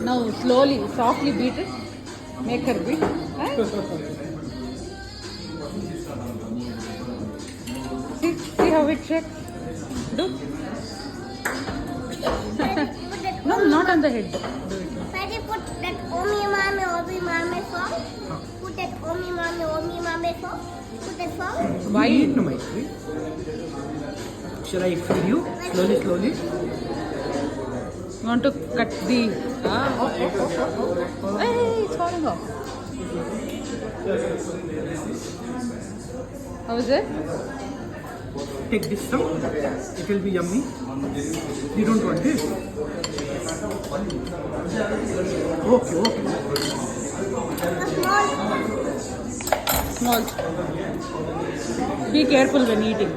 Now slowly, softly beat it. Make her beat. See how it shakes. Do. No, not on the head. Do it. Daddy, put that Omi Mame song. Put that Omi Mame song. Put that song. Why? Eat no, Maitri. Should I feed you? Slowly. You want to cut the... Hey, it's falling off. How is it? Take this some. It will be yummy. You don't want this? Okay. Small. Be careful when eating.